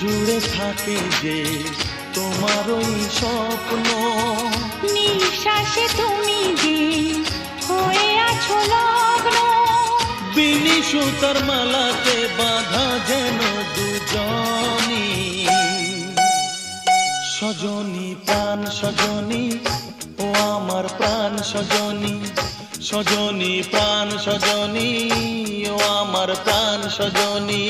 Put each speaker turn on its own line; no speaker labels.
জুড়ে থাকে যে তোমার ওই স্বপ্ন,
নিঃশ্বাসে তুমি যে হয়ে আছো লগ্ন,
বিনি সুতার মালাতে বাঁধা যেন দুজনি। সজনী প্রাণ সজনী, ও আমার প্রাণ সজনী, সজনী প্রাণ সজনী, ও আমার প্রাণ সজনী।